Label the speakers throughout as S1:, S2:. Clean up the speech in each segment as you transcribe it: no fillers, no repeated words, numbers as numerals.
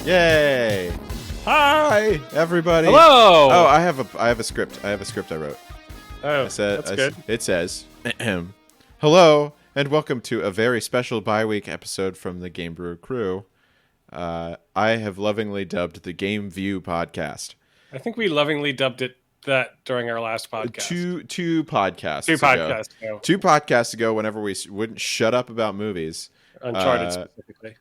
S1: Yay! Hi, everybody.
S2: Hello.
S1: Oh, I have a script. I wrote.
S2: Oh, that's good.
S1: It says, "Hello and welcome to a very special bi-week episode from the GameView crew. I have lovingly dubbed the GameView podcast.
S2: I think we lovingly dubbed it that during our last podcast.
S1: Two podcasts.
S2: Two podcasts ago.
S1: 2 podcasts ago, whenever we wouldn't shut up about movies."
S2: Uncharted specifically.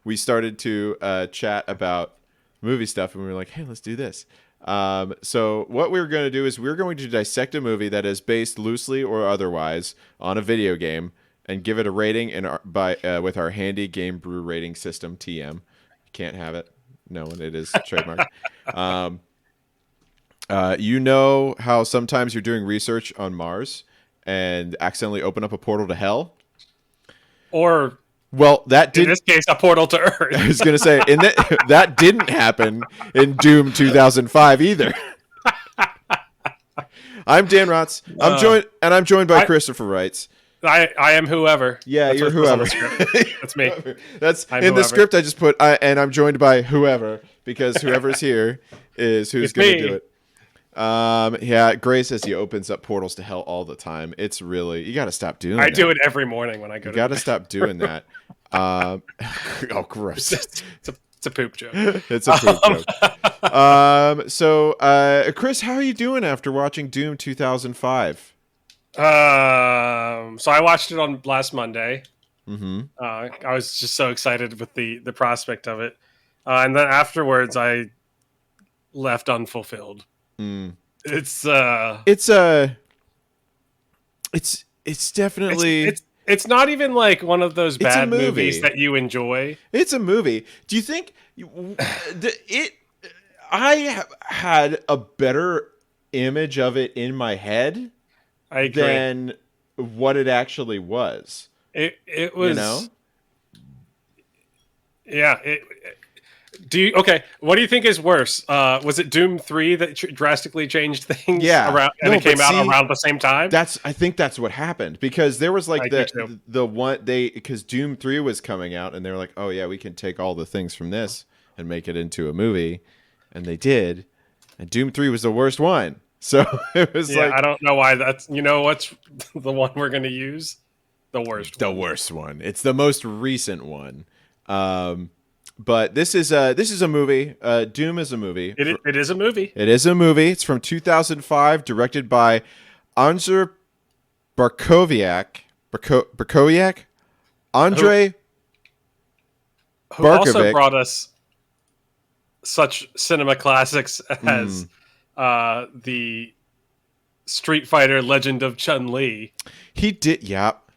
S1: we started to chat about movie stuff, and we were like, hey, let's do this. So what we're going to do is we're going to dissect a movie that is based loosely or otherwise on a video game and give it a rating with our handy Game Brew rating system, TM. You can't have it. No, it is trademark. You know how sometimes you're doing research on Mars and accidentally open up a portal to hell?
S2: Or,
S1: well, that did,
S2: in this case, a portal to Earth.
S1: I was going to say, that didn't happen in Doom 2005 either. I'm Dan Rotz. I'm joined by Christopher Wrights.
S2: I am whoever.
S1: Yeah,
S2: That's
S1: you're whoever.
S2: That's me.
S1: That's
S2: I'm
S1: in
S2: whoever.
S1: the script. I just put, and I'm joined by whoever, because whoever's here is who's going to do it. Yeah, Gray says he opens up portals to hell all the time. It's really, you got to stop doing that.
S2: I do it every morning when I go to bed.
S1: You got to stop doing that. Oh, gross.
S2: It's a poop joke.
S1: It's a poop joke. So, Chris, how are you doing after watching Doom 2005?
S2: So I watched it on last Monday.
S1: Mm-hmm.
S2: I was just so excited with the prospect of it. And then afterwards, I left unfulfilled. It's definitely it's not even like one of those bad movies that you enjoy.
S1: It's a movie. Do you think I had a better image of it in my head than what it actually was?
S2: It was,
S1: you know?
S2: Yeah. What do you think is worse? Was it Doom 3 that drastically changed things?
S1: Yeah,
S2: around, and it came out around the same time.
S1: I think that's what happened, because there was like the one because Doom 3 was coming out, and they were like, oh yeah, we can take all the things from this and make it into a movie, and they did, and Doom 3 was the worst one. So it was
S2: I don't know why that's. You know what's the one we're going to use? The worst one.
S1: It's the most recent one. But this is a movie. Doom is a movie.
S2: It is a movie.
S1: It is a movie. It's from 2005, directed by Andrzej Barkowiak. Andrzej
S2: who
S1: Barkovic.
S2: Also brought us such cinema classics as the Street Fighter Legend of Chun-Li.
S1: He did.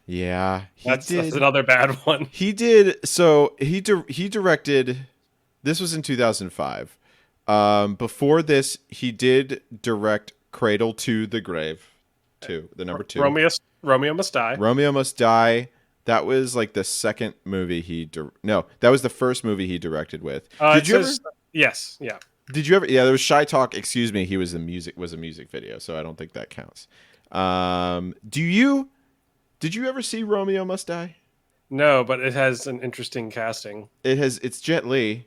S1: Yeah,
S2: that's another bad one.
S1: He did. So he directed. This was in 2005. Before this, he did direct Cradle to the Grave, the number 2.
S2: Romeo Must Die.
S1: Romeo Must Die. That was like the second movie that was the first movie he directed with. Did you ever?
S2: Yes. Yeah.
S1: Did you ever? Yeah, there was Shy Talk. Excuse me. He was a music video, so I don't think that counts. Did you ever see Romeo Must Die?
S2: No, but it has an interesting casting.
S1: It's Jet Li.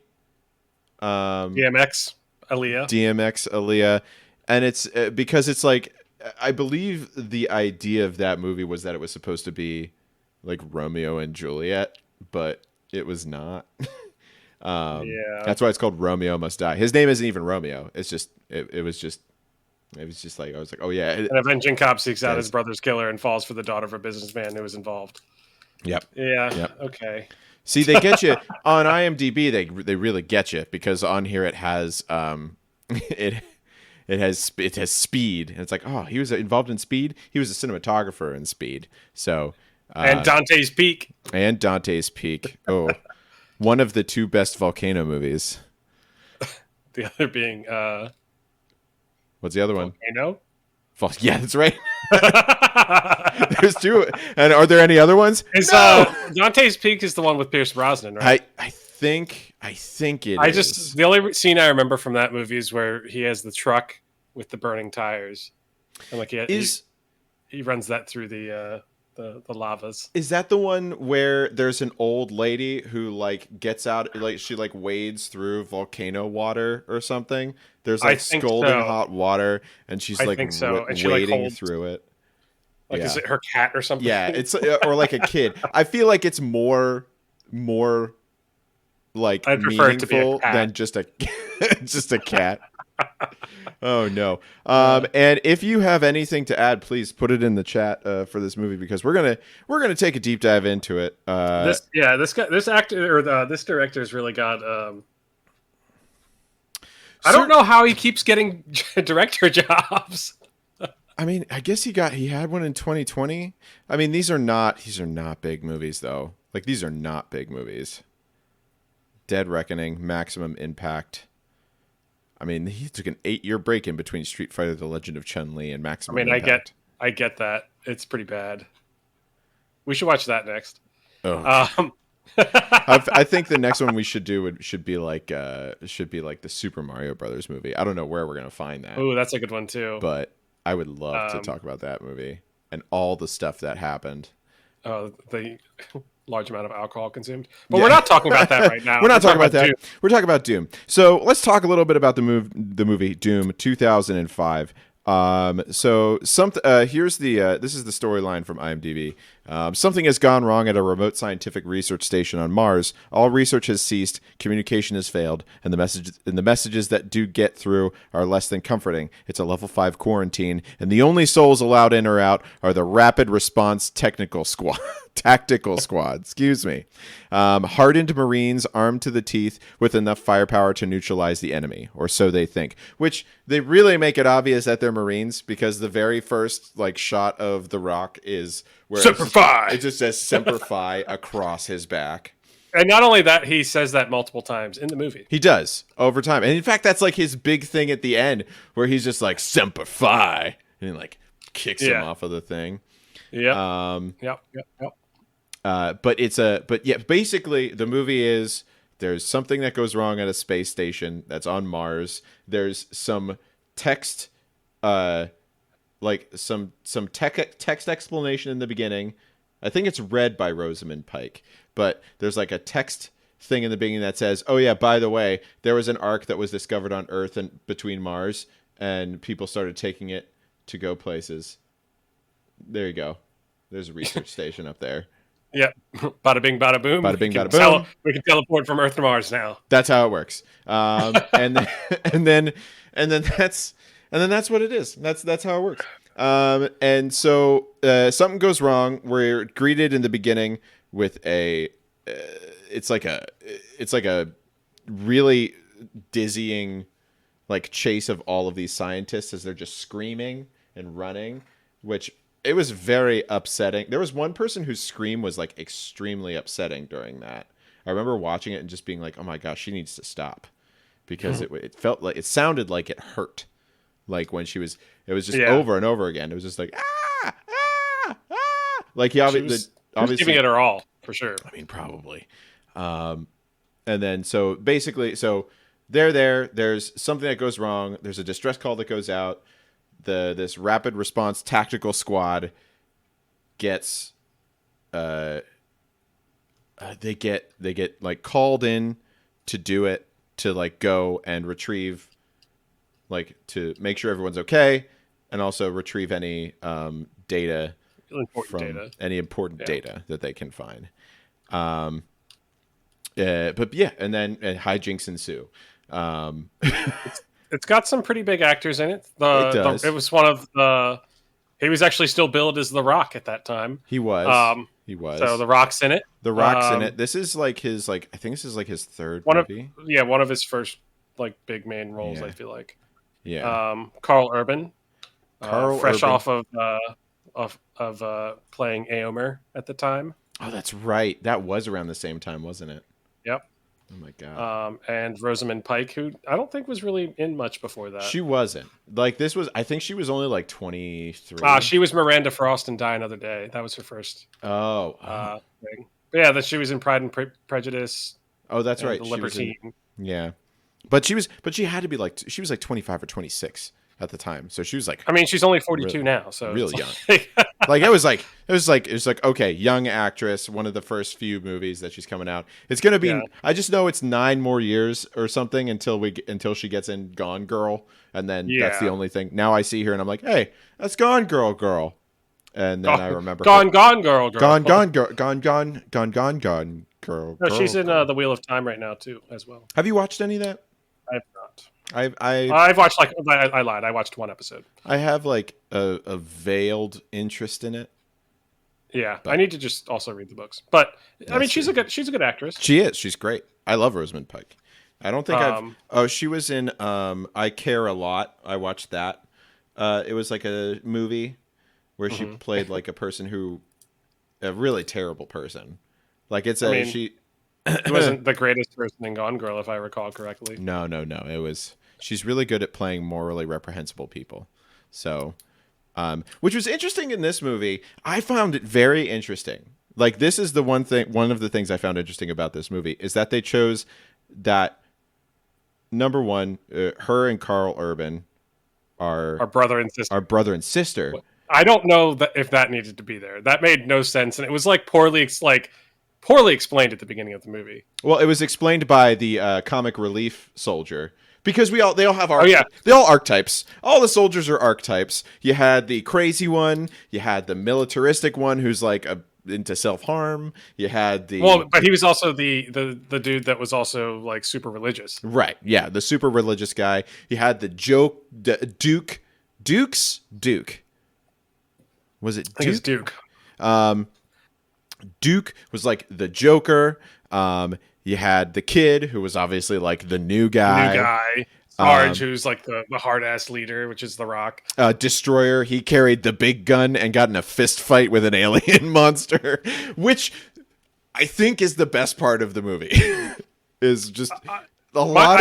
S2: DMX, Aaliyah. And it's because it's like, I believe the idea of that movie was that it was supposed to be like Romeo and Juliet, but it was not. That's why it's called Romeo Must Die. His name isn't even Romeo. It's just it was just like, I was like, oh yeah. An avenging cop seeks out his brother's killer and falls for the daughter of a businessman who was involved.
S1: Yep.
S2: Yeah.
S1: Yep.
S2: Okay.
S1: See, they get you on IMDb. They really get you, because on here it has it has Speed, and it's like, oh, he was involved in Speed. He was a cinematographer in Speed. So
S2: and Dante's Peak.
S1: Oh, one of the 2 best volcano movies.
S2: The other being
S1: what's the other one?
S2: Volcano?
S1: Yeah, that's right. There's 2. And are there any other ones?
S2: Dante's Peak is the one with Pierce Brosnan, right?
S1: I think it is.
S2: The only scene I remember from that movie is where he has the truck with the burning tires. And like he runs that through the
S3: the lavas.
S2: Is that the one where there's an old lady who like gets out, like she like wades through volcano water or something? There's
S3: I
S2: like
S3: think
S2: scalding
S3: so.
S2: hot water, and she's
S3: I
S2: like
S3: think so. And she like
S2: wading
S3: holds,
S2: through it.
S3: like, is
S2: Yeah,
S3: it her cat or something?
S2: yeah. It's or like a kid. I feel like it's more like
S3: I'd prefer it to be a
S2: meaningful
S3: cat.
S2: than just a just a cat. Oh no.
S3: Uh,
S2: And if you have anything to add, please put it in the chat for this movie because we're gonna take a deep dive into it.
S3: this actor or this director's really got. I don't
S2: Cer-
S3: know how he keeps getting director jobs.
S2: I mean, I guess he had one in 2020. I mean, these are not big movies though. Like these are not big movies. Dead Reckoning, Maximum Impact. I mean, he took an 8-year break in between Street Fighter: The Legend of Chun-Li and
S3: I
S2: Maximum
S3: mean,
S2: Impact.
S3: I get that. It's pretty bad. We should watch that next.
S2: Oh,
S3: Um,
S2: I think the next one we should do should be like the Super Mario Brothers movie. I don't know where we're gonna find that,
S3: ooh, that's a good one too.
S2: but I would love to
S3: Um,
S2: talk about that movie and all the stuff that happened.
S3: the large amount of alcohol consumed, but
S2: Yeah.
S3: we're not talking about that right now.
S2: We're not talking about that.
S3: Doom.
S2: We're talking about Doom. So let's talk a little bit about the movie Doom 2005. So here's this is the storyline from IMDb. Something has gone wrong at a remote scientific research station on Mars. All research has ceased, communication has failed, and the messages that do get through are less than comforting. It's a level 5 quarantine, and the only souls allowed in or out are the rapid response technical squad. Tactical squad, excuse me. Hardened Marines armed to the teeth with enough firepower to neutralize the enemy, or so they think. Which they really make it obvious that they're Marines because the very first like shot of The Rock is where
S3: Semper Fi!
S2: it just says Semper Fi across his back.
S3: And not only that, he says that multiple times in the movie.
S2: He does over time, and in fact, that's like his big thing at the end where he's just like Semper Fi, and he like kicks him off of the thing.
S3: Yeah. Yep.
S2: But yeah, basically the movie is there's something that goes wrong at a space station that's on Mars. There's some text, like some text explanation in the beginning. I think it's read by Rosamund Pike, but there's like a text thing in the beginning that says, "Oh yeah, by the way, there was an ark that was discovered on Earth and between Mars, and people started taking it to go places." There you go. There's a research station up there.
S3: Yep. Bada bing, bada boom.
S2: Bada bing, bada boom.
S3: We can teleport from Earth to Mars now.
S2: That's how it works. And then, and then that's what it is. That's how it works. And so something goes wrong. We're greeted in the beginning with it's like a really dizzying like chase of all of these scientists as they're just screaming and running, which it was very upsetting. There was one person whose scream was like extremely upsetting during that. I remember watching it and just being like, "Oh my gosh, she needs to stop," because it felt like it sounded like it hurt. Like when it was just over and over again. It was just like like he
S3: She was giving it her all for sure.
S2: I mean, probably. And then so basically, so they're there. There's something that goes wrong. There's a distress call that goes out. This rapid response tactical squad gets they get like called in to do it, to like go and retrieve, like to make sure everyone's okay, and also retrieve any data any important data that they can find. But yeah, and then hijinks ensue.
S3: It's got some pretty big actors in it.
S2: It does.
S3: It was one of the. He was actually still billed as The Rock at that time.
S2: He was. He was.
S3: So The Rock's in it.
S2: The Rock's in it. This is like his I think this is like his third movie.
S3: One of his first like big main roles. I feel like.
S2: Yeah.
S3: Karl Urban. Fresh
S2: Urban.
S3: off of playing Éomer at the time.
S2: Oh, that's right. That was around the same time, wasn't it?
S3: Yep.
S2: Oh my god.
S3: And Rosamund Pike, who I don't think was really in much before that.
S2: She wasn't. Like this was. I think she was only like 23.
S3: She was Miranda Frost in Die Another Day. That was her first.
S2: Oh.
S3: Thing. But yeah, that she was in Pride and Prejudice.
S2: Oh, that's right.
S3: The Libertine.
S2: Yeah, but she had to be like she was like 25 or 26 at the time. So she was like
S3: I mean, she's only 42 now, so
S2: real
S3: it's
S2: young.
S3: like-
S2: Like it was like okay, young actress, one of the first few movies that she's coming out. It's gonna be.
S3: Yeah.
S2: I just know it's 9 more years or something until she gets in Gone Girl, and then that's the
S3: Yeah.
S2: only thing. Now I see her and I'm like, hey, that's Gone Girl, and then I remember
S3: Gone girl.
S2: Gone Girl.
S3: No, she's in
S2: Girl.
S3: the Wheel of Time right now too, as well.
S2: Have you watched any of that?
S3: I've not.
S2: I've
S3: I've watched I lied. I watched one episode.
S2: I have like a veiled interest in it.
S3: Yeah, I need to just also read the books. But I mean,
S2: Let's
S3: she's
S2: see.
S3: a good actress.
S2: She is. She's great. I love Rosamund Pike. I don't think I've.
S3: Um,
S2: Oh, she was in I Care a Lot. I watched that. It was like a movie where she played like a person a really terrible person. Like it's she.
S3: She wasn't the greatest person in Gone Girl, if I recall correctly.
S2: No. It was. She's really good at playing morally reprehensible people. So, which was interesting in this movie. I found it very interesting. Like this is one of the things I found interesting about this movie is that they chose that number one, her and Karl Urban are
S3: Our brother and sister.
S2: brother and sister.
S3: I don't know if that needed to be there. That made no sense, and it was like poorly explained at the beginning of the movie.
S2: Well, it was explained by the comic relief soldier because they all have they all archetypes. All the soldiers are archetypes. You had the crazy one, you had the militaristic one who's like into self-harm. You had
S3: but he was also the dude that was also like super religious.
S2: Right. Yeah, the super religious guy. You had the Duke. Was it
S3: I think it's Duke.
S2: Duke was like the Joker. You had the kid who was obviously like the new guy.
S3: Sarge, who's like the hard ass leader, which is The Rock.
S2: Destroyer, he carried the big gun and got in a fist fight with an alien monster, which I think is the best part of the movie. Is just a lot.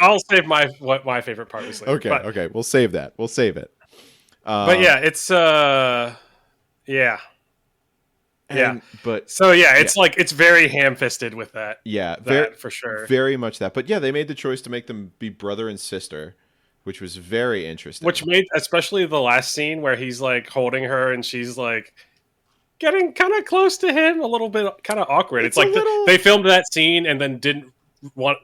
S3: I'll save my favorite part was later.
S2: Okay, we'll save that. We'll save it.
S3: But yeah, it's yeah.
S2: But
S3: so yeah, it's like it's very ham-fisted with that.
S2: Yeah,
S3: for sure.
S2: Very much that. But yeah, they made the choice to make them be brother and sister, which was very interesting.
S3: Which made especially the last scene where he's like holding her and she's like getting kind of close to him, a little bit kind of awkward. It's like they filmed that scene and then didn't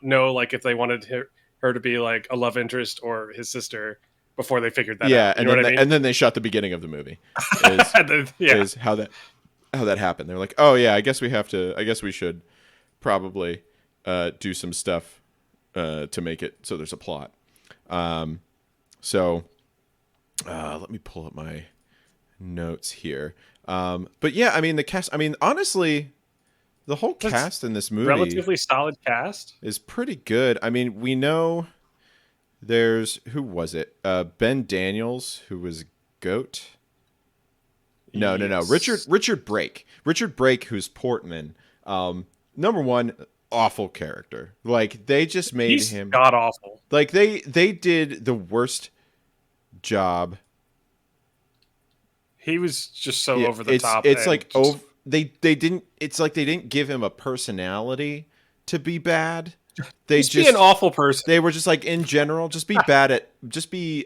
S3: know like if they wanted her to be like a love interest or his sister before they figured that out.
S2: Yeah,
S3: and
S2: then they shot the beginning of the movie.
S3: Yeah.
S2: Is how that happened. They're like, oh yeah, I guess we should probably do some stuff to make it so there's a plot. So let me pull up my notes here. But yeah, I mean the cast. I mean honestly, the whole cast in this movie
S3: relatively solid cast
S2: is pretty good. I mean we know who was it? Ben Daniels, who was Goat. No. Richard Brake. Richard Brake, who's Portman. Number one, awful character. Like they just made him
S3: god awful.
S2: Like they did the worst job.
S3: He was just so over the top.
S2: It's like they didn't. It's like they didn't give him a personality to be bad. They just
S3: be an awful person.
S2: They were just like in general, just be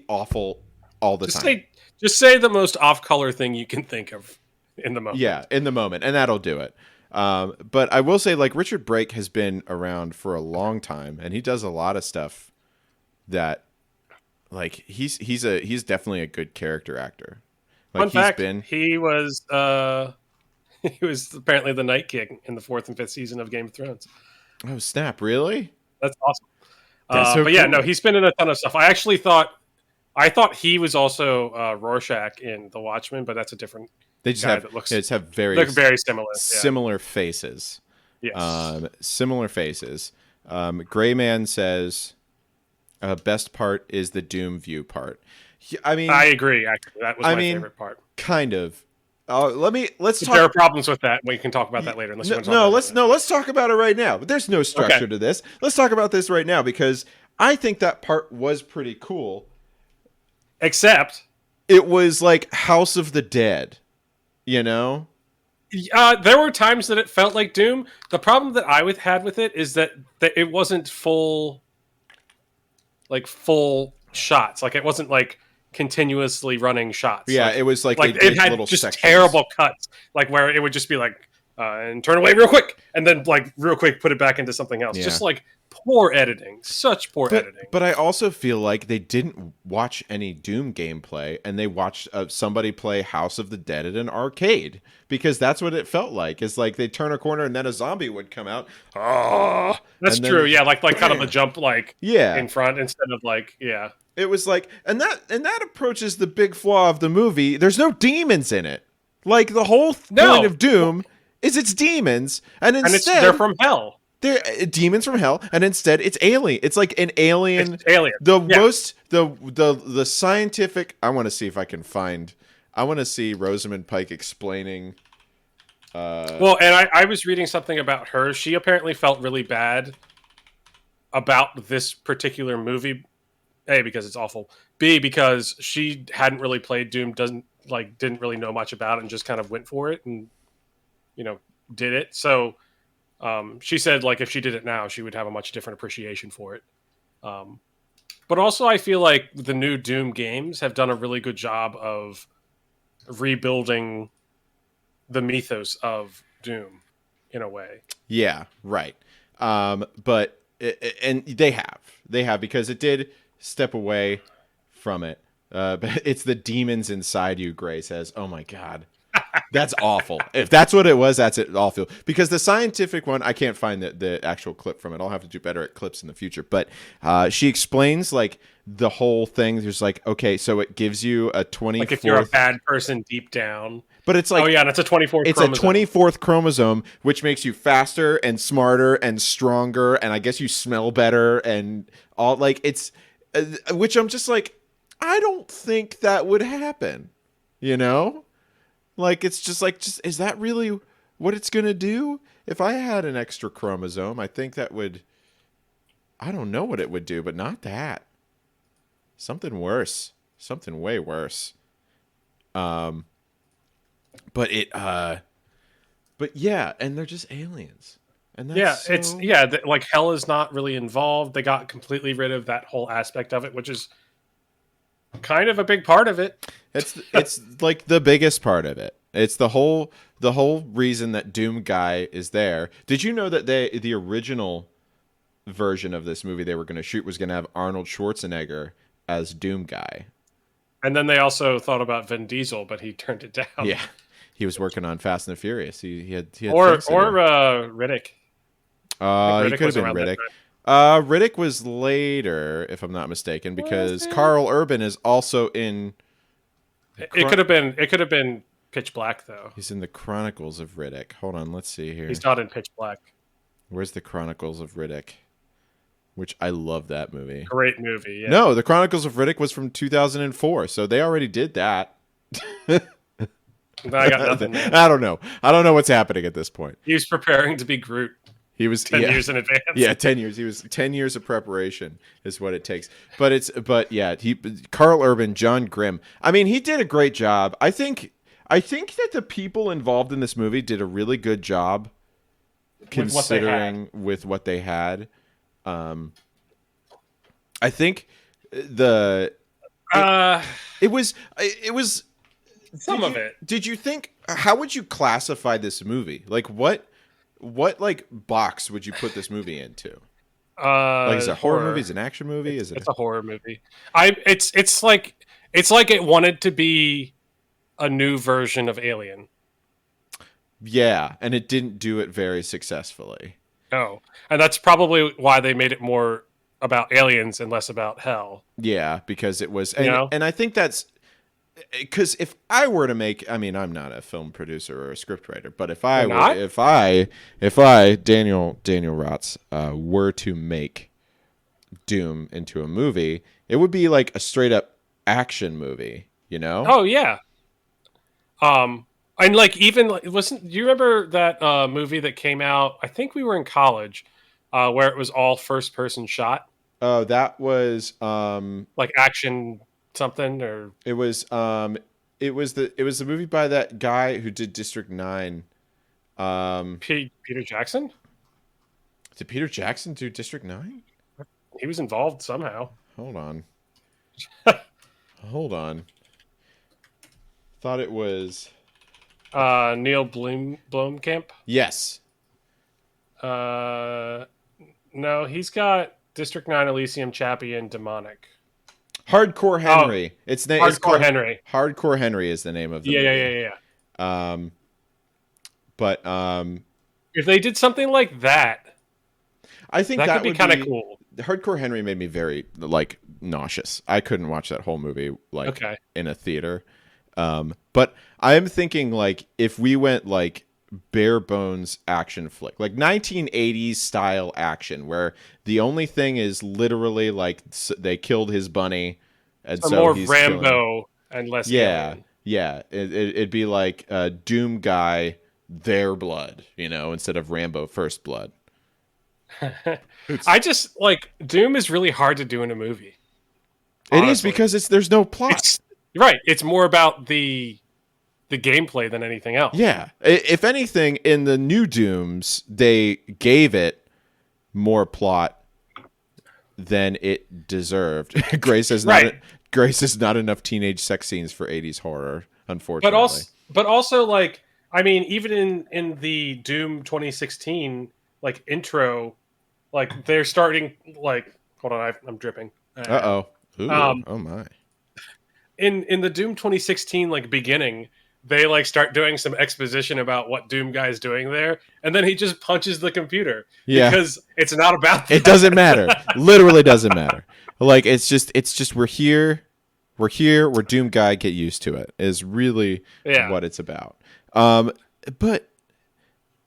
S2: awful all the time.
S3: Just say the most off-color thing you can think of in the moment.
S2: Yeah, in the moment, and that'll do it. But I will say, like Richard Brake has been around for a long time, and he does a lot of stuff that, like, he's definitely a good character actor. Like,
S3: Fun fact: he was apparently the Night King in the 4th and 5th season of Game of Thrones.
S2: Oh snap! Really?
S3: That's awesome.
S2: That's so
S3: but yeah,
S2: cool.
S3: no, he's been in a ton of stuff. I actually thought he was also Rorschach in The Watchmen, but that's a different.
S2: They just have very
S3: similar
S2: faces.
S3: Yes.
S2: Similar faces. Gray Man says, best part is the Doom View part. I mean,
S3: I agree. Actually, that was my favorite part.
S2: Kind of. Let's talk.
S3: There are problems with that. We can talk about that later.
S2: Let's talk about it right now. But there's no structure to this. Let's talk about this right now because I think that part was pretty cool.
S3: Except
S2: it was like House of the Dead, you know?
S3: There were times that it felt like Doom. The problem that I had with it is that it wasn't full shots. Like it wasn't like continuously running shots.
S2: Yeah, it was like they
S3: it
S2: did
S3: had
S2: little
S3: just
S2: sections.
S3: terrible cuts, like where it would just be like and turn away real quick, and then like real quick put it back into something else.
S2: Yeah.
S3: Just like poor editing, such poor editing.
S2: But I also feel like they didn't watch any Doom gameplay, and they watched somebody play House of the Dead at an arcade, because that's what it felt like. It's like they turn a corner and then a zombie would come out. Oh,
S3: that's true. Yeah, like kind of a jump
S2: yeah
S3: in front instead of like yeah.
S2: It was like, and that approaches the big flaw of the movie. There's no demons in it. Like the whole point of Doom is it's demons, and instead
S3: they're from hell.
S2: They're demons from hell, and instead it's alien. It's like an alien.
S3: It's alien.
S2: The scientific. I want to see if I can find. I want to see Rosamund Pike explaining.
S3: Well, and I was reading something about her. She apparently felt really bad about this particular movie. A, because it's awful. B, because she hadn't really played Doom, didn't really know much about it, and just kind of went for it and did it. So she said like if she did it now, she would have a much different appreciation for it. But also, I feel like the new Doom games have done a really good job of rebuilding the mythos of Doom in a way.
S2: Yeah, right. But and they have because it did step away from it. But it's the demons inside you, Gray says. Oh my God. That's awful. If that's what it was, that's it awful. Because the scientific one, I can't find the actual clip from it. I'll have to do better at clips in the future. But she explains like the whole thing. There's like, okay, so it gives you a 24th.
S3: Like if you're a bad person deep down.
S2: But it's like,
S3: oh yeah, and it's a 24th.
S2: It's chromosome. A 24th chromosome, which makes you faster and smarter and stronger, and I guess you smell better and all. Like it's, which I'm just like, I don't think that would happen. You know, like it's just like, is that really what it's gonna do? If I had an extra chromosome, I think that would. I don't know what it would do, but not that. Something worse. Something way worse. But yeah, and they're just aliens. And that's
S3: like hell is not really involved. They got completely rid of that whole aspect of it, which is kind of a big part of it.
S2: It's like the biggest part of it. It's the whole reason that Doom Guy is there. Did you know that the original version of this movie they were going to shoot was going to have Arnold Schwarzenegger as Doom Guy?
S3: And then they also thought about Vin Diesel, but he turned it down.
S2: Yeah, he was working on Fast and the Furious. He had
S3: Riddick.
S2: He could have been Riddick. Riddick was later, if I'm not mistaken, because Karl Urban is also in.
S3: It could have been Pitch Black though.
S2: He's in the Chronicles of Riddick. Hold on, let's see here.
S3: He's not in Pitch Black.
S2: Where's the Chronicles of Riddick? Which I love that movie.
S3: Great movie. Yeah.
S2: No, the Chronicles of Riddick was from 2004, so they already did that.
S3: I got nothing.
S2: I don't know. I don't know what's happening at this point.
S3: He was preparing to be Groot.
S2: He was
S3: 10 years in advance.
S2: Yeah, 10 years. He was 10 years of preparation is what it takes. But yeah, Karl Urban, John Grimm. I mean, he did a great job. I think that the people involved in this movie did a really good job considering with what they had. I think it was
S3: some of it.
S2: Did you think, how would you classify this movie? Like what like box would you put this movie into? Like is it a horror movie? Is it an action movie? It's
S3: a horror movie. It's like it wanted to be a new version of Alien.
S2: Yeah, and it didn't do it very successfully.
S3: No, and that's probably why they made it more about aliens and less about hell.
S2: Yeah, because it was, and I think that's because if I were to make, I mean, I'm not a film producer or a scriptwriter, but if I Daniel Rotz were to make Doom into a movie, it would be like a straight up action movie, you know?
S3: Oh yeah. And like even do you remember that movie that came out? I think we were in college, where it was all first person shot.
S2: Oh, that was
S3: like action something, or
S2: it was the movie by that guy who did District 9.
S3: Peter Jackson.
S2: Did Peter Jackson do District 9?
S3: He was involved somehow.
S2: Hold on. Hold on. Thought it was.
S3: Neil Blomkamp.
S2: Yes.
S3: No, he's got District 9, Elysium, Chappie, and Demonic.
S2: Hardcore Henry. It's
S3: Hardcore Henry.
S2: Hardcore Henry is the name of the movie.
S3: Yeah.
S2: But
S3: if they did something like that,
S2: I think
S3: that could be kind of cool.
S2: Hardcore Henry made me very nauseous. I couldn't watch that whole movie in a theater. But I am thinking if we went bare bones action flick, 1980s style action, where the only thing is literally they killed his bunny, and so
S3: more
S2: he's
S3: Rambo and less Alien.
S2: Yeah. It'd be Doom Guy, Their Blood, instead of Rambo First Blood.
S3: I just Doom is really hard to do in a movie.
S2: Honestly. It is because there's no plot.
S3: Right. It's more about the gameplay than anything else.
S2: Yeah. If anything, in the new Dooms, they gave it more plot than it deserved. Grace is not enough teenage sex scenes for 80s horror, unfortunately.
S3: But also even in the Doom 2016 intro, they're starting hold on, I'm dripping.
S2: Uh-oh. Oh my.
S3: In the Doom 2016 beginning, they start doing some exposition about what Doom Guy is doing there, and then he just punches the computer.
S2: Yeah.
S3: Because it's not about that.
S2: It doesn't matter. Literally doesn't matter. It's just we're here, we're Doom Guy, get used to it, is really what it's about. But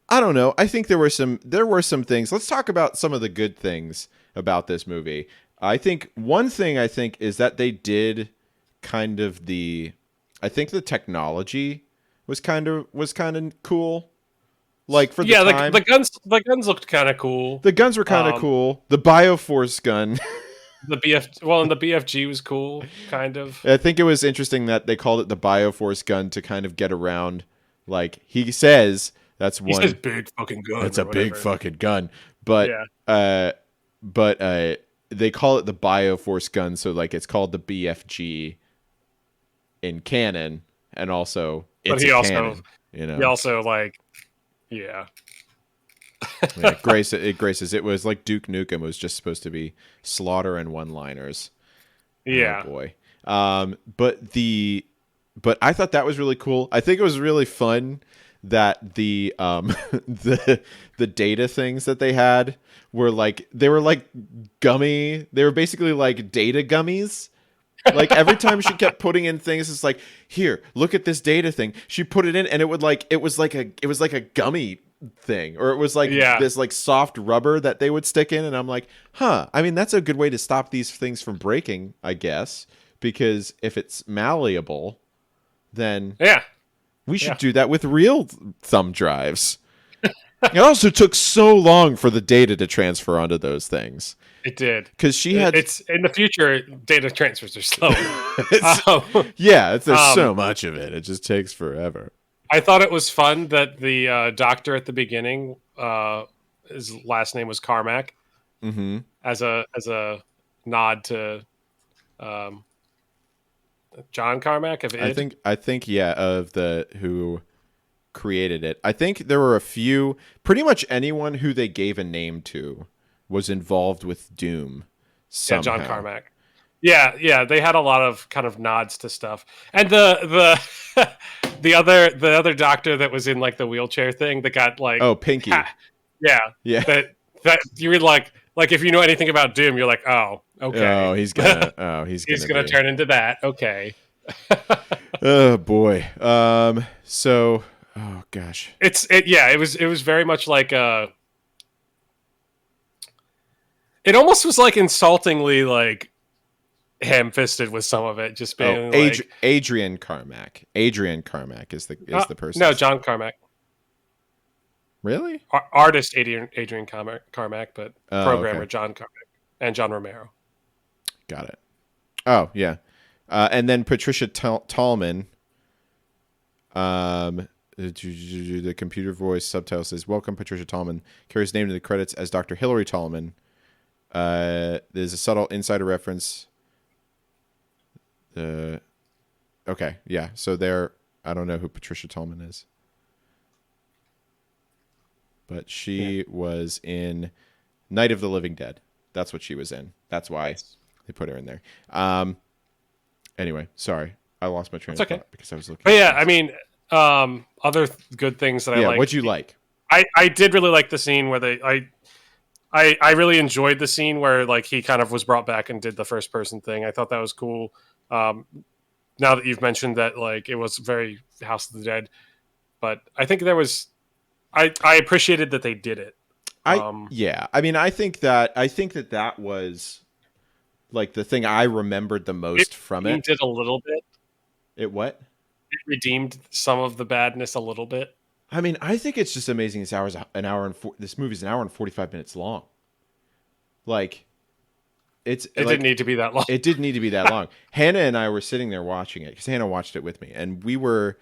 S2: I don't know. I think there were some things. Let's talk about some of the good things about this movie. I think one thing is that they did kind of I think the technology was kind of cool. For the time.
S3: the guns looked kind of cool.
S2: The guns were kind of cool. The Bioforce gun.
S3: And the BFG was cool, kind of.
S2: I think it was interesting that they called it the Bioforce gun to kind of get around. He says that's one.
S3: He says big fucking gun.
S2: That's a big fucking gun. But they call it the Bioforce gun, so it's called the BFG in canon, and also canon. He
S3: also
S2: yeah, Graces. It was like Duke Nukem was just supposed to be slaughter and one-liners.
S3: Yeah.
S2: Oh boy. But I thought that was really cool. I think it was really fun that the the data things that they had were they were gummy. They were basically data gummies. Every time she kept putting in things, it's here, look at this data thing. She put it in, and it was like a gummy thing, or it was this soft rubber that they would stick in, and I'm huh. I mean, that's a good way to stop these things from breaking, I guess, because if it's malleable, then we should do that with real thumb drives. It also took so long for the data to transfer onto those things.
S3: It did,
S2: because she had.
S3: It's in the future. Data transfers are slow.
S2: There's so much of it. It just takes forever.
S3: I thought it was fun that the doctor at the beginning, his last name was Carmack, as a nod to John Carmack of id.
S2: I think of the who created it. I think there were a few. Pretty much anyone who they gave a name to was involved with Doom somehow.
S3: Yeah, John Carmack. Yeah, they had a lot of kind of nods to stuff. And the the other doctor that was in the wheelchair thing that got
S2: Pinky.
S3: Yeah. That you were if you know anything about Doom, you're oh, okay.
S2: Oh, he's gonna
S3: turn into that. Okay.
S2: Oh boy. So, oh gosh.
S3: It was very much it almost was insultingly ham-fisted with some of it, just being
S2: Adrian Carmack. Adrian Carmack is the person.
S3: No, John Carmack.
S2: Really?
S3: Artist Adrian Carmack, but programmer John Carmack and John Romero.
S2: Got it. Oh yeah, and then Patricia Tallman. The computer voice subtitle says, "Welcome, Patricia Tallman." Carries name to the credits as Dr. Hilary Tallman. There's a subtle insider reference Okay, yeah. So they're, I don't know who Patricia Tallman is, but she was in Night of the Living Dead. That's what she was in. That's why they put her in there. Anyway, sorry, I lost my train of thought because I was looking.
S3: But yeah, I mean, other good things that I like.
S2: What'd you like?
S3: I did really like the scene where I really enjoyed the scene where like he kind of was brought back and did the first person thing. I thought that was cool. Now that you've mentioned that, like it was very House of the Dead, but I think there was, I appreciated that they did it.
S2: I mean, I think that was like the thing I remembered the most from it.
S3: It did a little bit.
S2: It what?
S3: It redeemed some of the badness a little bit.
S2: I mean, I think it's just amazing. This movie's an hour and 45 minutes long. Like, it didn't
S3: need to be that long.
S2: It didn't need to be that long. Hannah and I were sitting there watching it because Hannah watched it with me, and we were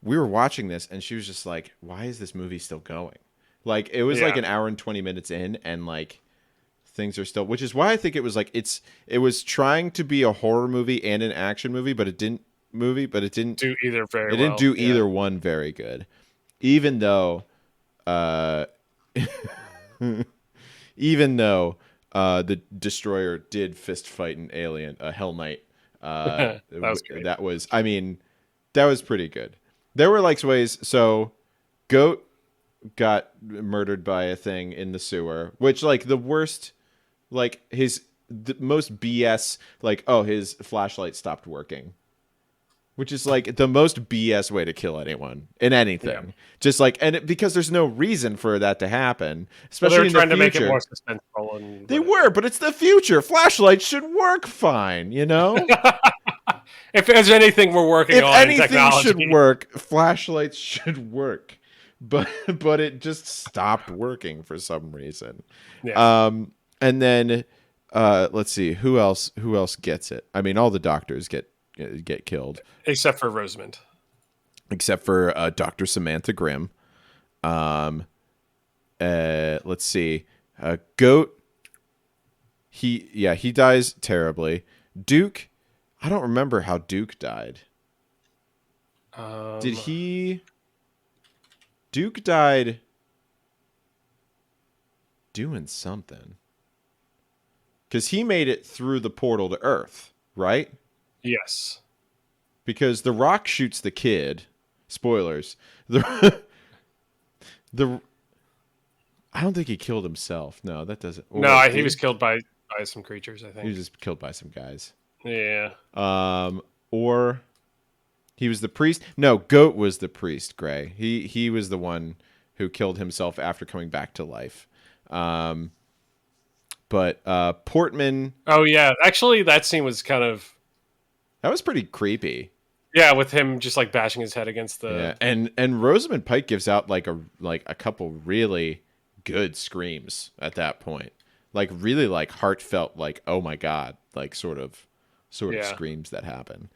S2: watching this, and she was just like, "Why is this movie still going?" Like, it was like an hour and 20 minutes in, and like things are still, which is why I think it was like it was trying to be a horror movie and an action movie, but it didn't
S3: do either very well.
S2: It didn't do either one very good. Even though the the Destroyer did fist fight an alien, a Hell Knight.
S3: That was great.
S2: That was pretty good. There were like ways. So, Goat got murdered by a thing in the sewer, which like the worst, like the most BS. Like, oh, his flashlight stopped working. Which is like the most BS way to kill anyone in anything. Yeah. Just like, because there's no reason for that to happen, especially in the future. They were trying to make it more suspenseful. They were, but it's the future. Flashlights should work fine, you know?
S3: If there's anything we're working on,
S2: if anything should work, flashlights should work. But it just stopped working for some reason. Yeah. And then let's see, who else gets it? I mean, all the doctors get killed,
S3: except for Rosamund,
S2: except for Dr. Samantha Grimm. Let's see, Goat. He dies terribly. Duke, I don't remember how Duke died. Duke died doing something, because he made it through the portal to Earth, right?
S3: Yes.
S2: Because the Rock shoots the kid. Spoilers. I don't think he killed himself. No, that doesn't.
S3: He was killed by some creatures, I think.
S2: He was just killed by some guys.
S3: Yeah.
S2: Or he was the priest. No, Goat was the priest, Gray. He was the one who killed himself after coming back to life. But Portman.
S3: Oh yeah, actually, that scene was kind of.
S2: That was pretty creepy.
S3: Yeah, with him just like bashing his head against the.
S2: Yeah, and Rosamund Pike gives out like a couple really good screams at that point, like really like heartfelt, like oh my god, like sort of screams that happen.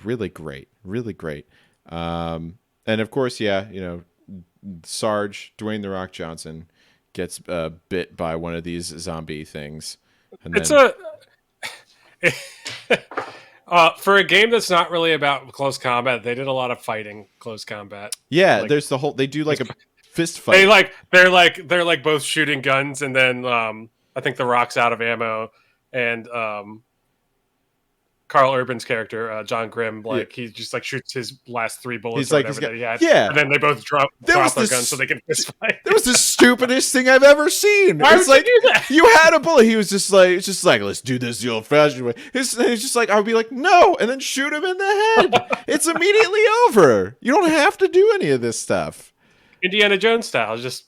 S2: Really great, really great. And of course, Sarge Dwayne The Rock Johnson gets bit by one of these zombie things. And
S3: for a game that's not really about close combat, they did a lot of fighting close combat.
S2: Yeah, like, there's they do like a fist fight.
S3: They're like both shooting guns, and then I think The Rock's out of ammo, and Karl Urban's character, John Grimm, he just like shoots his last 3 bullets that he had. Yeah. And then they both drop their guns so they can fist fight.
S2: That was the stupidest thing I've ever seen.
S3: Why would you do that?
S2: You had a bullet. He was just like, let's do this the old fashioned way. He's just like, I would be like, no, and then shoot him in the head. It's immediately over. You don't have to do any of this stuff.
S3: Indiana Jones style, just.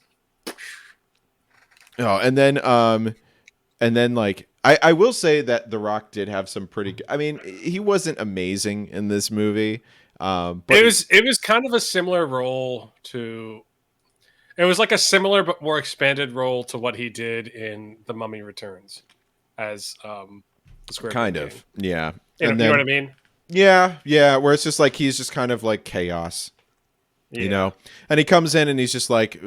S2: Oh, and then like. I will say that The Rock did have some pretty good. I mean, he wasn't amazing in this movie. But
S3: it was kind of a similar role to. It was like a similar but more expanded role to what he did in The Mummy Returns, as the Square.
S2: Kind of,
S3: game.
S2: Yeah.
S3: You know what I mean?
S2: Yeah. Where it's just like he's just kind of like chaos, you know. And he comes in and he's just like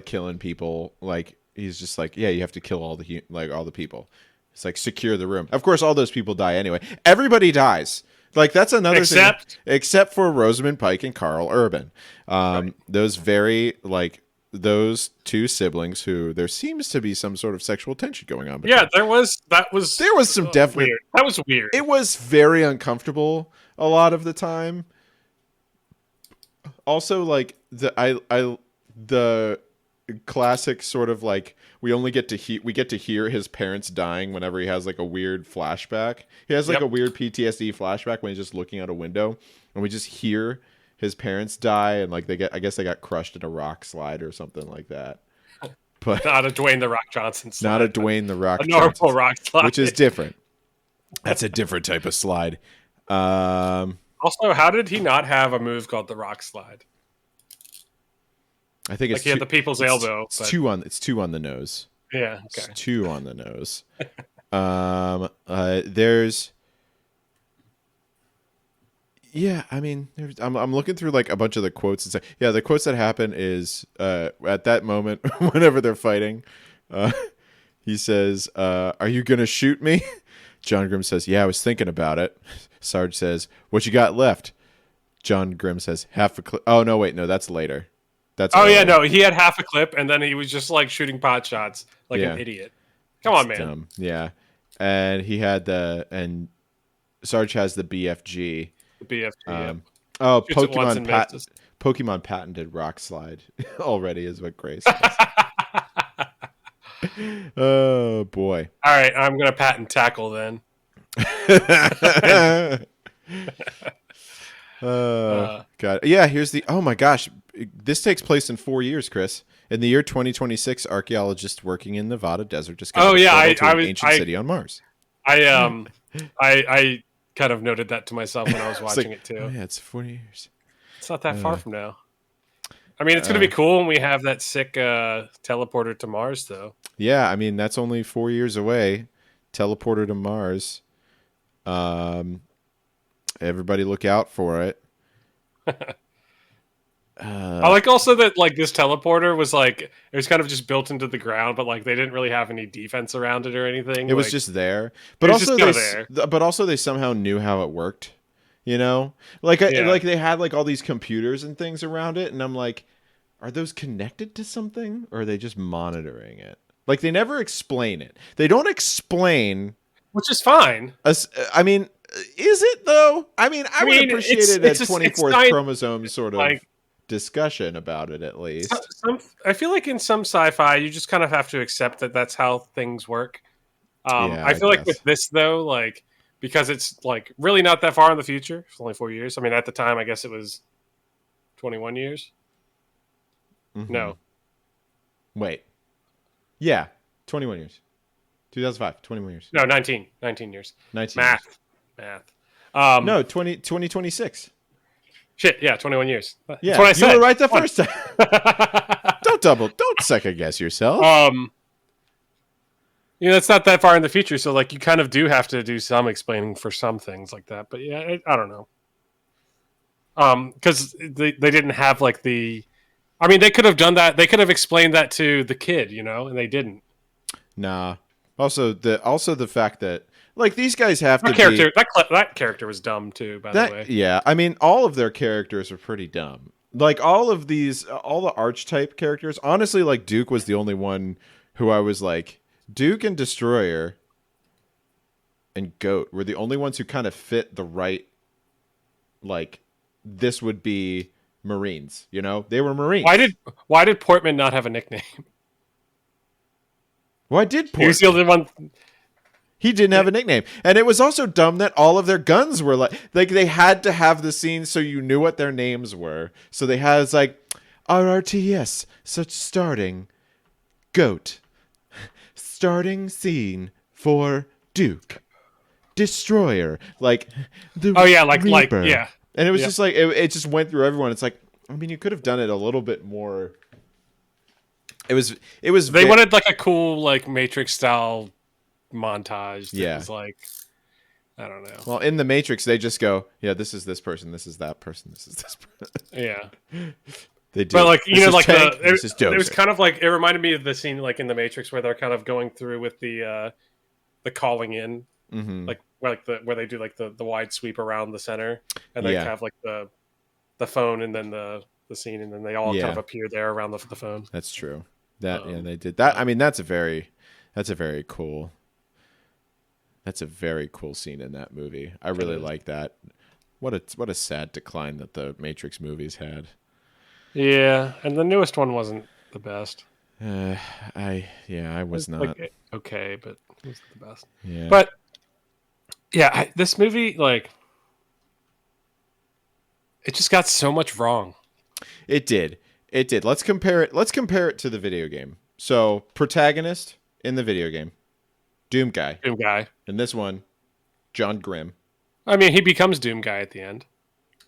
S2: killing people. Like he's just like, yeah, you have to kill all the people. It's like, secure the room. Of course, all those people die anyway. Everybody dies. Like, that's another thing. Except for Rosamund Pike and Karl Urban. Right. Those those two siblings who there seems to be some sort of sexual tension going on between.
S3: Yeah, there was
S2: some definite
S3: weird. That was weird.
S2: It was very uncomfortable a lot of the time. Also, like, the classic sort of like, we get to hear his parents dying whenever he has like a weird flashback. He has like a weird PTSD flashback when he's just looking out a window, and we just hear his parents die, and like I guess they got crushed in a rock slide or something like that. But
S3: not a Dwayne the Rock Johnson slide.
S2: Not a Dwayne the Rock
S3: Johnson. A normal rock slide.
S2: Which is different. That's a different type of slide.
S3: Also, how did he not have a move called the rock slide?
S2: I think it's
S3: he had the people's elbow.
S2: It's two on the nose.
S3: Yeah, okay.
S2: It's 2 on the nose. There's. Yeah, I mean, I'm looking through like a bunch of the quotes and say, yeah, the quotes that happen is at that moment whenever they're fighting, he says, "Are you gonna shoot me?" John Grimm says, "Yeah, I was thinking about it." Sarge says, "What you got left?" John Grimm says, "Half a clip." Oh no, wait, no, that's later.
S3: Yeah, no, he had half a clip, and then he was just like shooting pot shots like an idiot. Come on, man.
S2: Dumb. Yeah, and he had and Sarge has the BFG.
S3: The BFG.
S2: Oh, Pokemon patented rock slide already is what Grace says. Oh boy!
S3: All right, I'm gonna patent tackle then.
S2: God, yeah. Here's the. Oh my gosh, this takes place in 4 years, Chris. In the year 2026, archaeologists working in Nevada desert discovered an ancient city on Mars.
S3: I kind of noted that to myself when I was watching it too.
S2: Oh yeah, it's 40 years.
S3: It's not that far from now. I mean, it's going to be cool when we have that sick teleporter to Mars, though.
S2: Yeah, I mean, that's only 4 years away. Teleporter to Mars. Everybody look out for it.
S3: I like also that like this teleporter was like, it was kind of just built into the ground, but like they didn't really have any defense around it or anything.
S2: It was just there. But also they somehow knew how it worked. You know? Like they had like all these computers and things around it, and I'm like, are those connected to something, or are they just monitoring it? Like, they never explain it. They don't explain,
S3: which is fine.
S2: I mean, is it though? I mean, I would appreciate it a 24th chromosome sort of like discussion about it at least.
S3: I feel like in some sci-fi, you just kind of have to accept that that's how things work. I feel like with this though, like, because it's like really not that far in the future. It's only 4 years. I mean, at the time, I guess it was 21 years. Mm-hmm. No.
S2: Wait. Yeah. 21 years. 2005. 21 years.
S3: No, 19. 19 years.
S2: 19
S3: Math.
S2: Years.
S3: Math.
S2: No, 2026.
S3: Shit, yeah, 21 years.
S2: Yeah, that's what I said. You were right the first time. Don't second guess yourself.
S3: You know, it's not that far in the future, so like you kind of do have to do some explaining for some things like that. But yeah, I don't know. Because they didn't have like the. I mean, they could have done that. They could have explained that to the kid, you know, and they didn't.
S2: Nah. Also the fact that like these guys have
S3: that
S2: to
S3: that character was dumb too. By the way,
S2: yeah. I mean, all of their characters are pretty dumb. Like all the archetype characters. Honestly, like Duke was the only one who I was like. Duke and Destroyer and Goat were the only ones who kind of fit the right, like, this would be Marines, you know? They were Marines.
S3: Why did Portman not have a nickname?
S2: Why did Portman?
S3: He was the only one.
S2: He didn't have a nickname. And it was also dumb that all of their guns were like they had to have the scene so you knew what their names were. So they had, it's like, RRTS, such starting, Goat. Starting scene for Duke, Destroyer, like the Reaper.
S3: Yeah,
S2: and it was just like it just went through everyone. It's like, I mean, you could have done it a little bit more. It was.
S3: They wanted like a cool like Matrix style montage. It was like, I don't know.
S2: Well, in the Matrix, they just go, yeah, this is this person, this is that person, this is this person.
S3: Yeah.
S2: They do.
S3: But like, you know, like it
S2: was
S3: kind of like, it reminded me of the scene like in the Matrix where they're kind of going through with the the calling in,
S2: Mm-hmm.
S3: like where they do like the wide sweep around the center, and they
S2: Yeah.
S3: have like the phone and then the scene, and then they all kind of
S2: Yeah.
S3: appear there around the phone.
S2: That's true. That
S3: Um,
S2: they did that. I mean, that's a very cool. That's a very cool scene in that movie. I really like that. What a sad decline that the Matrix movies had.
S3: Yeah, and the newest one wasn't the best.
S2: I was not.
S3: Like okay, but it wasn't the best.
S2: Yeah.
S3: But yeah, this movie, like, it just got so much wrong.
S2: It did. It did. Let's compare it. Let's compare it to the video game. So, protagonist in the video game, Doom guy.
S3: Doom guy.
S2: In this one, John Grimm.
S3: I mean, he becomes Doom guy at the end.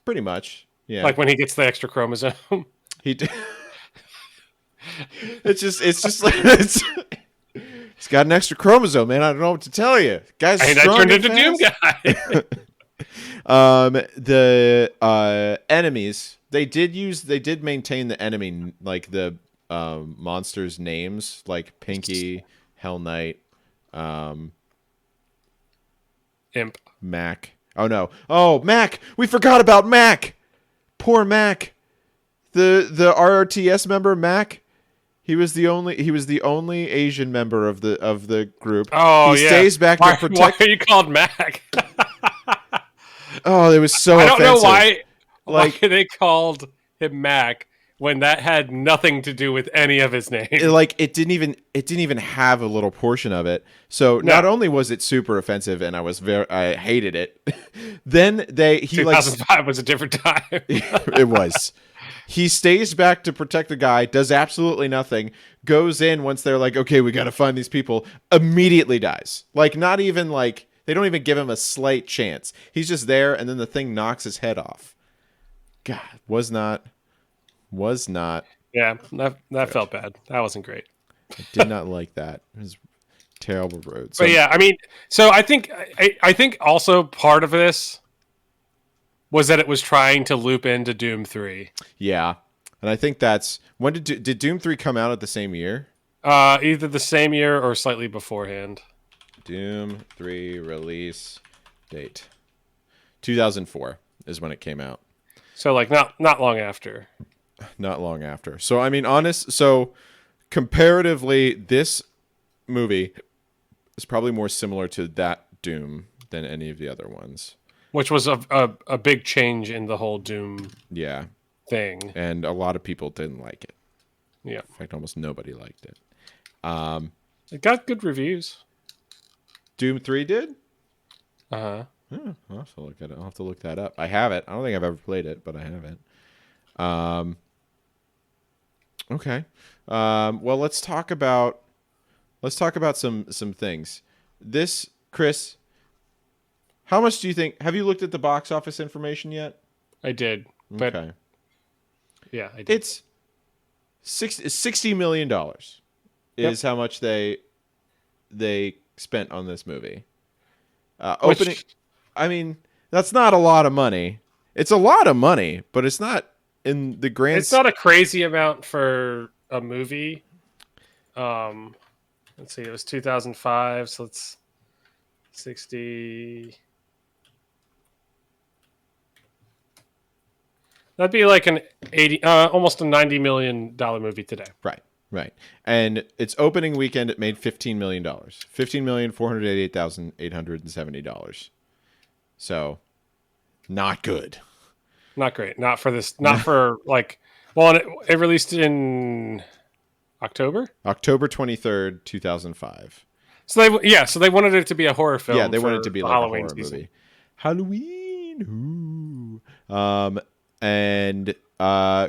S2: Pretty much. Yeah.
S3: Like when he gets the extra chromosome.
S2: He did. It's just like he's got an extra chromosome, man. I don't know what to tell you. Guy's
S3: And I
S2: strong
S3: turned
S2: and
S3: into Doom
S2: fast.
S3: guy.
S2: The enemies, they did maintain the enemy, like the monsters' names, like Pinky, Hell Knight,
S3: Imp.
S2: Mac. Oh no. Oh, Mac. We forgot about Mac. Poor Mac. The RRTS member Mac. He was the only Asian member of the group.
S3: Oh,
S2: he
S3: yeah.
S2: stays back to protect.
S3: Why are you called Mac?
S2: Oh, it was so
S3: I don't know
S2: offensive.
S3: why they called him Mac when that had nothing to do with any of his name.
S2: It didn't even have a little portion of it. So not only was it super offensive, and I hated it. Then
S3: 2005 was a different time.
S2: It was. He stays back to protect the guy, does absolutely nothing, goes in once they're like, okay, we got to find these people, immediately dies. Like, not even like, they don't even give him a slight chance. He's just there, and then the thing knocks his head off. God, was not.
S3: Yeah, that felt bad. That wasn't great.
S2: I did not like that. It was terrible road.
S3: But yeah, I mean, so I think also part of this was that it was trying to loop into Doom 3.
S2: Yeah. And I think that's... When did Doom 3 come out at the same year?
S3: Either the same year or slightly beforehand.
S2: Doom 3 release date. 2004 is when it came out.
S3: So, like, not long after.
S2: Not long after. So, I mean, so comparatively, this movie is probably more similar to that Doom than any of the other ones.
S3: Which was a big change in the whole Doom thing.
S2: And a lot of people didn't like it.
S3: Yeah.
S2: In fact, almost nobody liked it.
S3: It got good reviews.
S2: Doom 3 did?
S3: Uh-huh.
S2: Yeah, I'll have to look at it. I'll have to look that up. I have it. I don't think I've ever played it, but I have it. Okay. Well, let's talk about some things. This, Chris, how much do you think? Have you looked at the box office information yet?
S3: I did. But
S2: Okay.
S3: Yeah, I did.
S2: It's $60 million is how much they spent on this movie. Opening, I mean, that's not a lot of money. It's a lot of money, but it's not in the grand.
S3: It's not a crazy amount for a movie. Let's see, it was 2005, so it's 60. That'd be like an 80, almost a $90 million movie today.
S2: Right. And its opening weekend, it made $15 million. $15,488,870. So, not good.
S3: Not great. Not for this. Not for like. Well, and it released in October.
S2: October 23rd, 2005.
S3: So they wanted it to be a horror film.
S2: Yeah, they wanted it to be like
S3: Halloween
S2: a horror
S3: season.
S2: movie. Halloween. And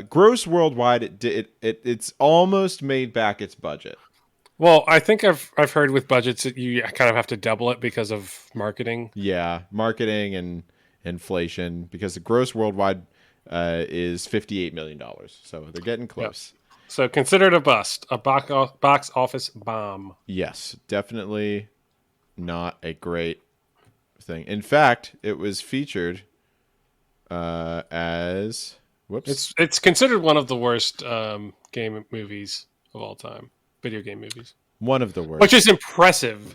S2: gross worldwide, it's almost made back its budget.
S3: Well, I think I've heard with budgets that you kind of have to double it because of marketing.
S2: Yeah, marketing and inflation, because the gross worldwide is $58 million. So they're getting close.
S3: Yep. So consider it a bust, a box office bomb.
S2: Yes, definitely not a great thing. In fact, it was featured as... Whoops.
S3: It's considered one of the worst game movies of all time. Video game movies.
S2: One of the worst.
S3: Which is impressive.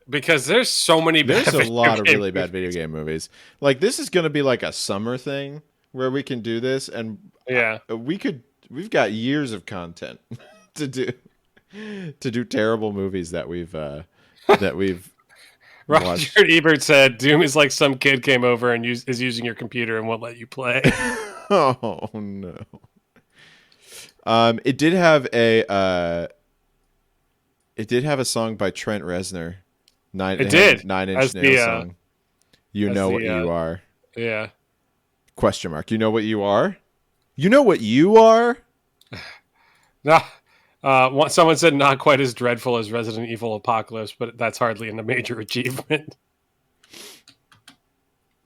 S3: because there's so many bad
S2: There's a lot of really
S3: movies.
S2: bad video game movies. Like this is going to be like a summer thing where we can do this, and
S3: Yeah.
S2: we've got years of content to do terrible movies that we've watched.
S3: Roger Ebert said, "Doom is like some kid came over and is using your computer and won't let you play."
S2: Oh no. It did have a song by Trent Reznor.
S3: It did.
S2: 9 Inch
S3: As
S2: Nails
S3: the,
S2: song. You know what you are.
S3: Yeah.
S2: Question mark. You know what you are? You know what you are?
S3: No. Someone said not quite as dreadful as Resident Evil Apocalypse, but that's hardly a major achievement.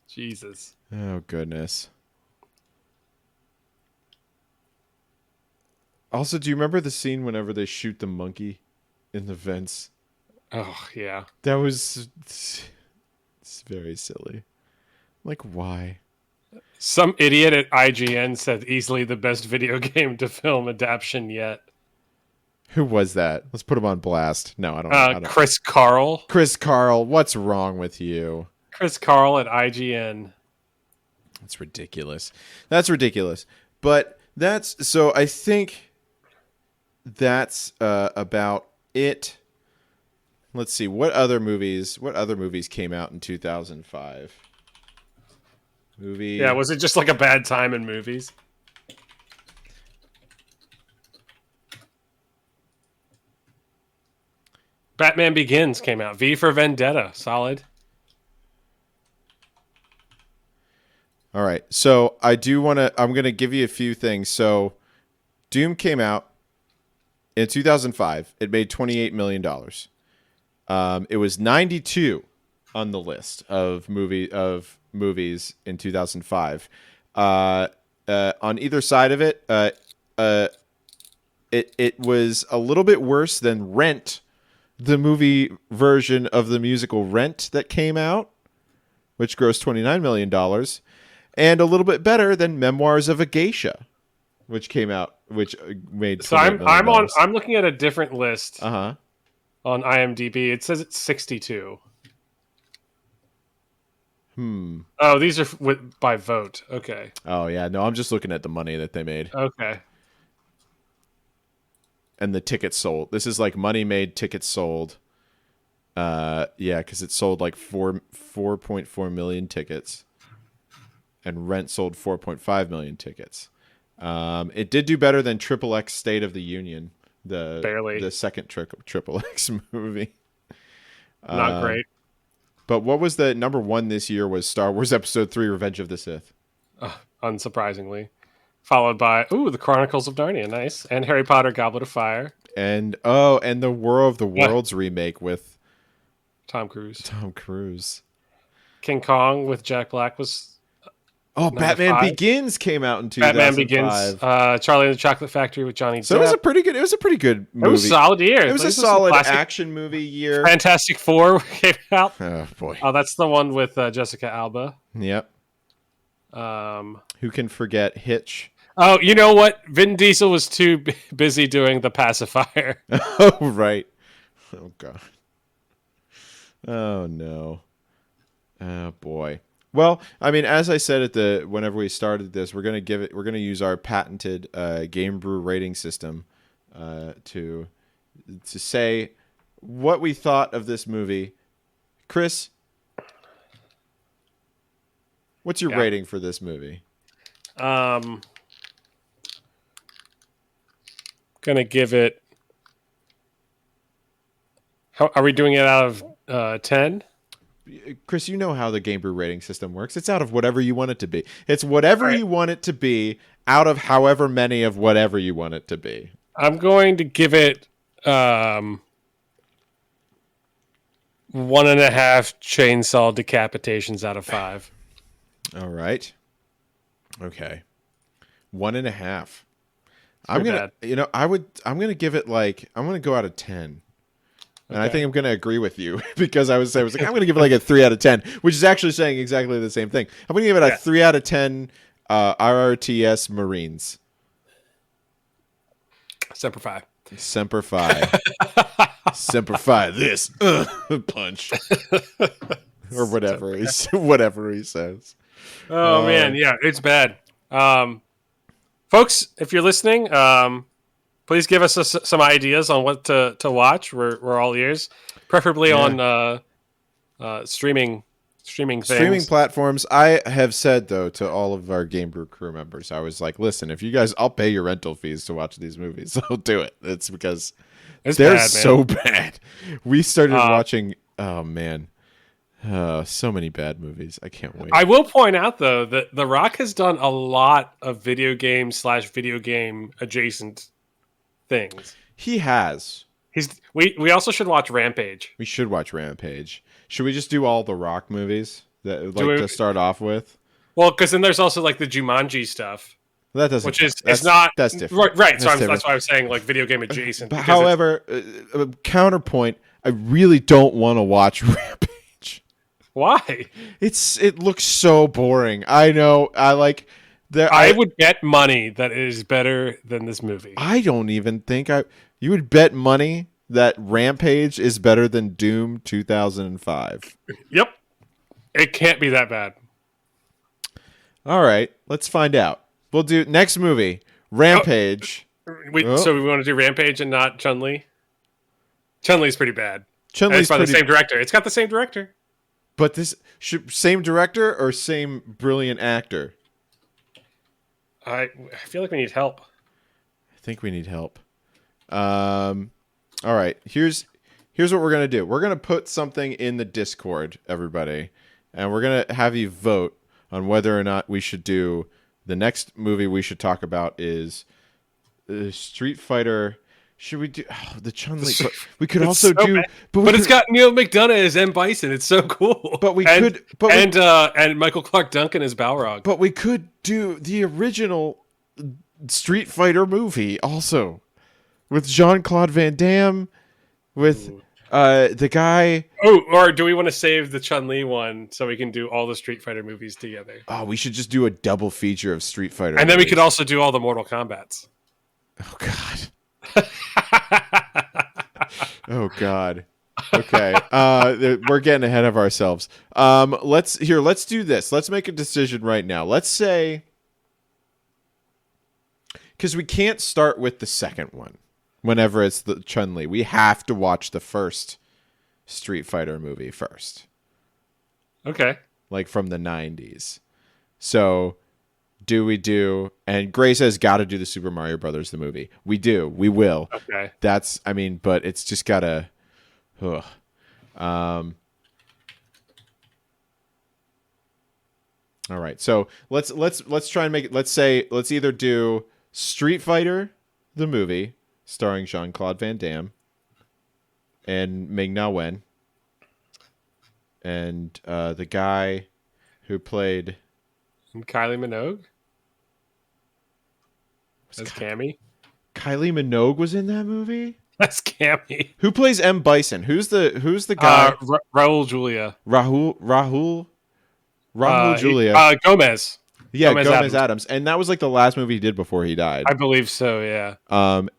S3: Jesus.
S2: Oh goodness. Also, do you remember the scene whenever they shoot the monkey in the vents?
S3: Oh, yeah.
S2: That was it's very silly. Like, why?
S3: Some idiot at IGN said easily the best video game to film adaptation yet.
S2: Who was that? Let's put him on blast. No, I don't know.
S3: Chris Carl.
S2: Chris Carl, what's wrong with you?
S3: Chris Carl at IGN.
S2: That's ridiculous. That's ridiculous. But so I think that's about it. Let's see what other movies came out in 2005.
S3: Yeah, was it just like a bad time in movies? Batman Begins came out. V for Vendetta, solid.
S2: All right. So I'm going to give you a few things. So Doom came out in 2005. It made $28 million. It was 92 on the list of movies in 2005. On either side of it, it was a little bit worse than Rent, the movie version of the musical Rent that came out, which grossed $29 million, and a little bit better than Memoirs of a Geisha, which came out, which made.
S3: So I'm looking at a different list.
S2: Uh-huh.
S3: On IMDb, it says it's 62. Oh, these are by vote. Okay.
S2: Oh yeah, no, I'm just looking at the money that they made.
S3: Okay.
S2: And the tickets sold. This is like money made, tickets sold. Yeah, because it sold like 4.4 million tickets, and Rent sold 4.5 million tickets. It did do better than Triple X State of the Union, the second Triple X movie.
S3: Not great.
S2: But what was the number one this year? Was Star Wars Episode 3: Revenge of the Sith?
S3: Unsurprisingly. Followed by, The Chronicles of Narnia, nice. And Harry Potter, Goblet of Fire.
S2: And the War of the Worlds remake with
S3: Tom Cruise.
S2: King
S3: Kong with Jack Black was...
S2: Batman
S3: 5.
S2: Begins came out in 2005.
S3: Batman Begins. Charlie and the Chocolate Factory with Johnny Depp.
S2: So it was a pretty good movie.
S3: It was a solid year.
S2: It was a solid action movie year.
S3: Fantastic Four came out.
S2: Oh, boy.
S3: Oh, that's the one with Jessica Alba.
S2: Yep. Who can forget Hitch?
S3: Oh, you know what? Vin Diesel was too busy doing The Pacifier.
S2: Oh, right. Oh, God. Oh, no. Oh, boy. Well, I mean, as I said whenever we started this, we're gonna use our patented Game Brew rating system to say what we thought of this movie. Chris, what's your rating for this movie?
S3: Gonna give it. How are we doing it out of 10?
S2: Chris, you know how the Game Brew rating system works. It's out of whatever you want it to be. It's whatever you want it to be out of however many of whatever you want it to be.
S3: I'm going to give it 1.5 chainsaw decapitations out of 5.
S2: All right. Okay. 1.5.
S3: I'm
S2: gonna give it I'm gonna go out of 10. And I think I'm going to agree with you because I was like, I'm going to give it like a 3 out of 10, which is actually saying exactly the same thing. I'm going to give it a 3 out of 10 RRTS Marines.
S3: Semper Fi.
S2: Semper Fi. Simplify this punch or whatever he says.
S3: Oh man, yeah, it's bad. Folks, if you're listening, please give us some ideas on what to watch. We're all ears, preferably on streaming things.
S2: Platforms. I have said though to all of our GameView crew members, I was like, listen, if you guys, I'll pay your rental fees to watch these movies. I'll do it. It's because they're bad, so bad. We started watching. Oh man. So many bad movies. I can't wait.
S3: I will point out though that The Rock has done a lot of video game adjacent things.
S2: He has.
S3: We also should watch Rampage.
S2: We should watch Rampage. Should we just do all the Rock movies to start off with?
S3: Well, because then there's also like the Jumanji stuff.
S2: That doesn't.
S3: Which is it's not
S2: that's different.
S3: Right. That's why I'm saying like video game adjacent.
S2: But however, counterpoint, I really don't want to watch Rampage.
S3: Why?
S2: It looks so boring. I know. I
S3: would bet money that it is better than this movie.
S2: I don't even think you would bet money that Rampage is better than Doom 2005.
S3: Yep. It can't be that bad.
S2: All right, let's find out. We'll do next movie, Rampage.
S3: So we want to do Rampage and not Chun-Li? Chun-Li's pretty bad.
S2: Chun-Li's
S3: by the same director. It's got the same director.
S2: But this same director or same brilliant actor?
S3: I feel like we need help.
S2: I think we need help. All right, here's what we're gonna do. We're gonna put something in the Discord, everybody, and we're gonna have you vote on whether or not we should do the next movie. We should talk about is Street Fighter. Should we do the Chun-Li? We could also do,
S3: but it's got Neil McDonough as M. Bison. It's so cool.
S2: But
S3: and Michael Clark Duncan as Balrog.
S2: But we could do the original Street Fighter movie also. With Jean-Claude Van Damme, with the guy.
S3: Oh, or do we want to save the Chun-Li one so we can do all the Street Fighter movies together?
S2: Oh, we should just do a double feature of Street Fighter.
S3: And then we could also do all the Mortal Kombats.
S2: Oh, God. Oh, God. Okay. We're getting ahead of ourselves. Let's do this. Let's make a decision right now. Let's say, because we can't start with the second one. Whenever it's the Chun-Li, we have to watch the first Street Fighter movie first.
S3: Okay.
S2: Like from the 90s. So, and Gray says got to do the Super Mario Brothers, the movie. We do. We will.
S3: Okay.
S2: But it's just got to... All right. So, let's try and make it... Let's either do Street Fighter, the movie... starring Jean-Claude Van Damme and Ming-Na Wen. And the guy who played...
S3: And Kylie Minogue? As Cammy?
S2: Kylie Minogue was in that movie?
S3: That's Cammy.
S2: Who plays M. Bison? Who's the guy?
S3: Raul Julia.
S2: Rahul Julia.
S3: Gomez.
S2: Yeah, Gomez Adams. And that was like the last movie he did before he died.
S3: I believe so, yeah.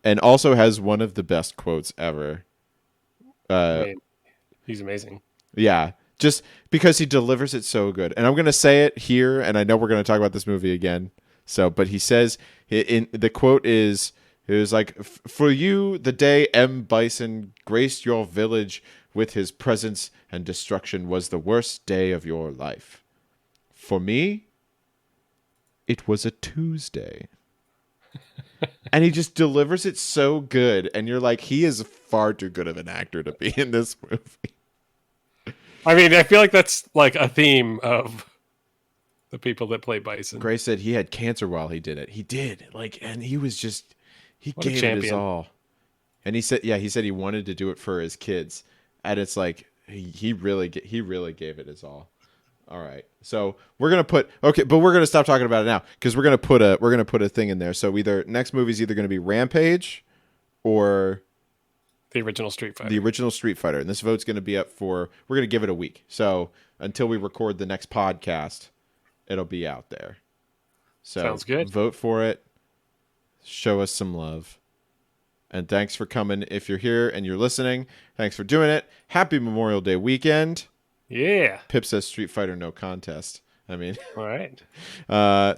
S2: And also has one of the best quotes ever.
S3: He's amazing.
S2: Yeah, just because he delivers it so good. And I'm going to say it here, and I know we're going to talk about this movie again. But he says, the quote is, it was like, for you, the day M. Bison graced your village with his presence and destruction was the worst day of your life. For me... it was a Tuesday. And he just delivers it so good. And you're like, he is far too good of an actor to be in this movie.
S3: I mean, I feel like that's like a theme of the people that play Bison.
S2: Gray said he had cancer while he did it. He did. And he was just, he gave it his all. And he said he wanted to do it for his kids. And it's like, he really gave it his all. All right, so we're gonna stop talking about it now because we're gonna put a thing in there. So next movie's either gonna be Rampage, or
S3: the original Street Fighter.
S2: And this vote's gonna be up we're gonna give it a week. So until we record the next podcast, it'll be out there. So
S3: sounds good.
S2: Vote for it. Show us some love. And thanks for coming. If you're here and you're listening, thanks for doing it. Happy Memorial Day weekend.
S3: Yeah.
S2: Pip says Street Fighter no contest. I mean,
S3: All right.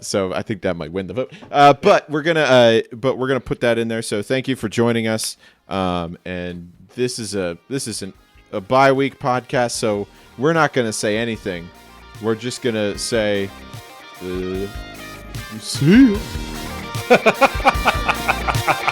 S2: so I think that might win the vote. But we're gonna put that in there. So thank you for joining us. And this is a bye-week podcast, so we're not gonna say anything. We're just gonna say, see ya.